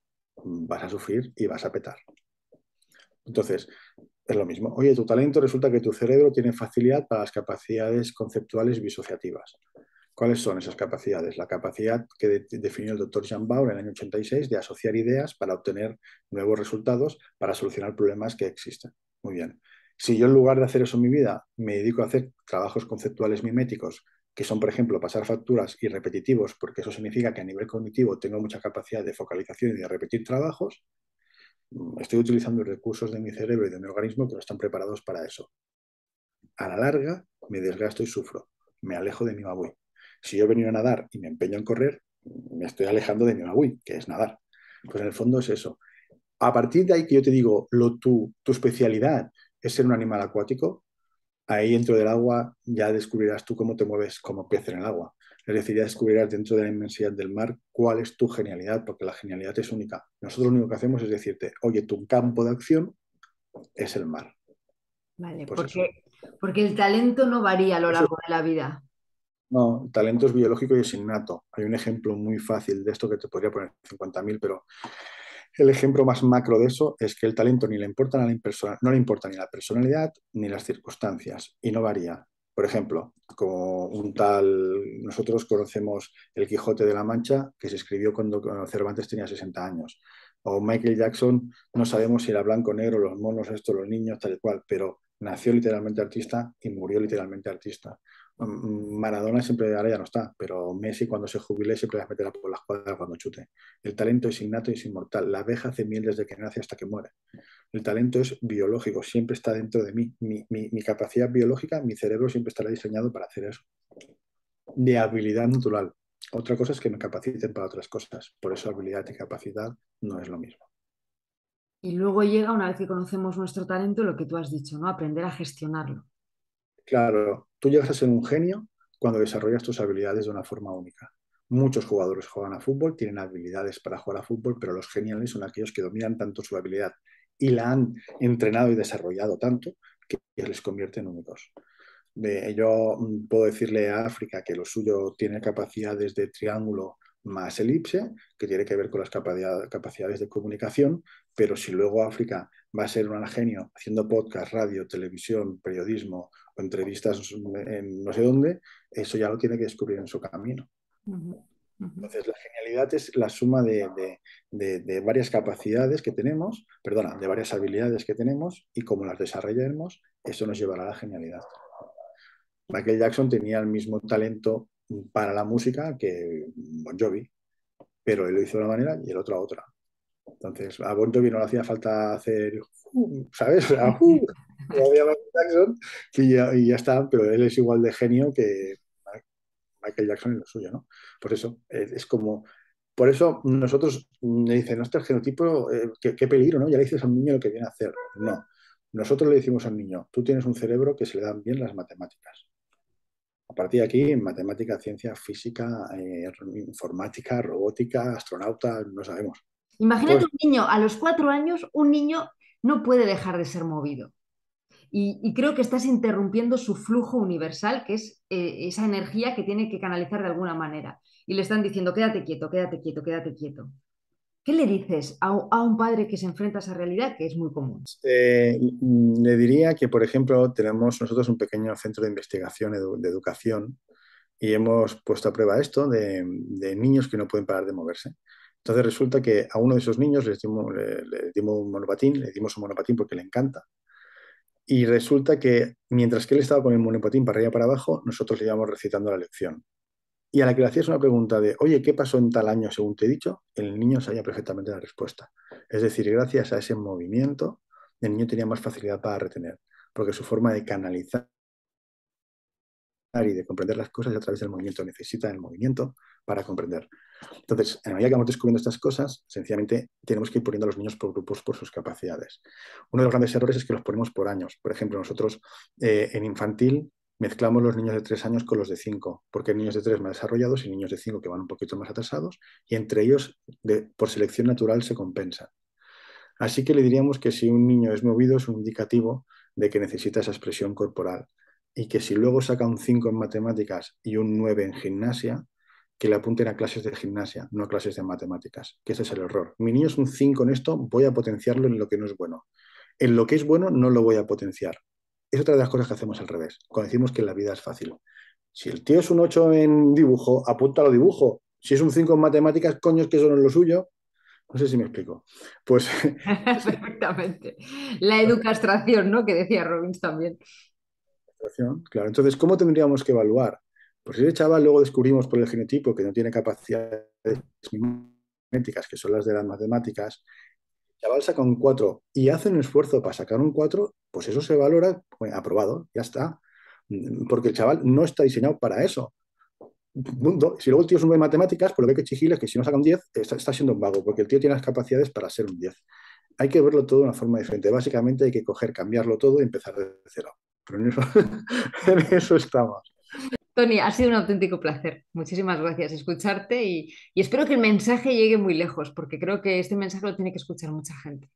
vas a sufrir y vas a petar. Entonces, es lo mismo. Oye, tu talento resulta que tu cerebro tiene facilidad para las capacidades conceptuales disociativas. ¿Cuáles son esas capacidades? La capacidad que definió el doctor Jean Bau en el año 86 de asociar ideas para obtener nuevos resultados, para solucionar problemas que existen. Muy bien. Si yo en lugar de hacer eso en mi vida me dedico a hacer trabajos conceptuales miméticos, que son, por ejemplo, pasar facturas y repetitivos, porque eso significa que a nivel cognitivo tengo mucha capacidad de focalización y de repetir trabajos, estoy utilizando recursos de mi cerebro y de mi organismo que no están preparados para eso. A la larga me desgasto y sufro, me alejo de mi magui. Si yo he venido a nadar y me empeño en correr, me estoy alejando de mi magui, que es nadar. Pues en el fondo es eso. A partir de ahí que yo te digo, tu especialidad es ser un animal acuático, ahí dentro del agua ya descubrirás tú cómo te mueves como pez en el agua. Es decir, ya descubrirás dentro de la inmensidad del mar cuál es tu genialidad, porque la genialidad es única. Nosotros lo único que hacemos es decirte, oye, tu campo de acción es el mar. Vale, Pues eso. porque el talento no varía a lo Eso largo de la vida. no, el talento es biológico y es innato. Hay un ejemplo muy fácil de esto que te podría poner 50.000, pero el ejemplo más macro de eso es que el talento ni le importa a la persona, no le importa ni la personalidad ni las circunstancias y no varía. Por ejemplo, como un tal, nosotros conocemos El Quijote de la Mancha, que se escribió cuando Cervantes tenía 60 años. O Michael Jackson, no sabemos si era blanco, negro, los monos, esto, los niños, tal y cual, pero nació literalmente artista y murió literalmente artista. Maradona siempre, ahora ya no está, pero Messi cuando se jubile siempre las meterá por las cuadras cuando chute. El talento es innato y es inmortal. La abeja hace miel desde que nace hasta que muere. El talento es biológico, siempre está dentro de mí. Mi capacidad biológica, mi cerebro siempre estará diseñado para hacer eso. De habilidad natural. Otra cosa es que me capaciten para otras cosas. Por eso habilidad y capacidad no es lo mismo. Y luego llega, una vez que conocemos nuestro talento, lo que tú has dicho, ¿no? Aprender a gestionarlo. Claro, tú llegas a ser un genio cuando desarrollas tus habilidades de una forma única. Muchos jugadores juegan a fútbol, tienen habilidades para jugar a fútbol, pero los geniales son aquellos que dominan tanto su habilidad y la han entrenado y desarrollado tanto que les convierte en únicos. Yo puedo decirle a África que lo suyo tiene capacidades de triángulo más elipse, que tiene que ver con las capacidades de comunicación, pero si luego África va a ser un genio haciendo podcast, radio, televisión, periodismo o entrevistas en no sé dónde, eso ya lo tiene que descubrir en su camino. Ujú, ujú. Entonces, la genialidad es la suma de varias capacidades que tenemos, perdona, de varias habilidades que tenemos y como las desarrollemos, eso nos llevará a la genialidad. Michael Jackson tenía el mismo talento para la música que Bon Jovi, pero él lo hizo de una manera y el otro a otra. Entonces, a Bon Jovi no le hacía falta hacer, ¿sabes? O sea, como hacía Michael Jackson y ya está, pero él es igual de genio Michael Jackson y lo suyo, ¿no? Pues eso, es como... Por eso nosotros le dicen, no, este genotipo, qué peligro, ¿no? Ya le dices a un niño lo que viene a hacer. No, nosotros le decimos al niño, tú tienes un cerebro que se le dan bien las matemáticas. A partir de aquí, en matemática, ciencia, física, informática, robótica, astronauta, no sabemos. Imagínate Entonces, un niño, a los 4 años, un niño no puede dejar de ser movido. Y creo que estás interrumpiendo su flujo universal, que es esa energía que tiene que canalizar de alguna manera. Y le están diciendo, quédate quieto, quédate quieto, quédate quieto. ¿Qué le dices a un padre que se enfrenta a esa realidad, que es muy común? le diría que, por ejemplo, tenemos nosotros un pequeño centro de investigación de educación y hemos puesto a prueba esto de niños que no pueden parar de moverse. Entonces resulta que a uno de esos niños le dimos un monopatín, le dimos un monopatín porque le encanta. Y resulta que mientras que él estaba con el monopatín para arriba y para abajo, nosotros le íbamos recitando la lección. Y a la que le hacías una pregunta de, oye, ¿qué pasó en tal año según te he dicho? El niño sabía perfectamente la respuesta. Es decir, gracias a ese movimiento, el niño tenía más facilidad para retener, porque su forma de canalizar y de comprender las cosas es a través del movimiento. Necesita el movimiento para comprender. Entonces, a medida que vamos descubriendo estas cosas, sencillamente tenemos que ir poniendo a los niños por grupos por sus capacidades. Uno de los grandes errores es que los ponemos por años. Por ejemplo, nosotros en infantil mezclamos los niños de 3 años con los de 5, porque hay niños de 3 más desarrollados y niños de 5 que van un poquito más atrasados, y entre ellos, por selección natural, se compensan. Así que le diríamos que si un niño es movido es un indicativo de que necesita esa expresión corporal y que si luego saca un 5 en matemáticas y un 9 en gimnasia, que le apunten a clases de gimnasia, no a clases de matemáticas, que ese es el error. Mi niño es un 5 en esto, voy a potenciarlo en lo que no es bueno. En lo que es bueno no lo voy a potenciar. Es otra de las cosas que hacemos al revés, cuando decimos que la vida es fácil. Si el tío es un 8 en dibujo, apúntalo a dibujo. Si es un 5 en matemáticas, coño, es que eso no es lo suyo. No sé si me explico. Pues Perfectamente. La educastración, ¿no? Que decía Robbins también. claro, entonces, ¿cómo tendríamos que evaluar? Pues si ese chaval luego descubrimos por el genotipo que no tiene capacidades miméticas, que son las de las matemáticas, el chaval saca un 4 y hace un esfuerzo para sacar un 4, pues eso se valora, pues, aprobado, ya está. Porque el chaval no está diseñado para eso. Punto. Si luego el tío es un buen matemáticas, pues lo que hay que exigirle es que si no saca un 10, está siendo un vago, porque el tío tiene las capacidades para ser un 10. Hay que verlo todo de una forma diferente. Básicamente hay que coger, cambiarlo todo y empezar de cero. Pero en eso, en eso estamos. Tony, ha sido un auténtico placer. Muchísimas gracias escucharte y espero que el mensaje llegue muy lejos, porque creo que este mensaje lo tiene que escuchar mucha gente.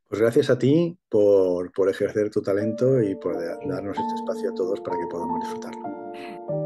Pues gracias a ti por ejercer tu talento y por darnos este espacio a todos para que podamos disfrutarlo.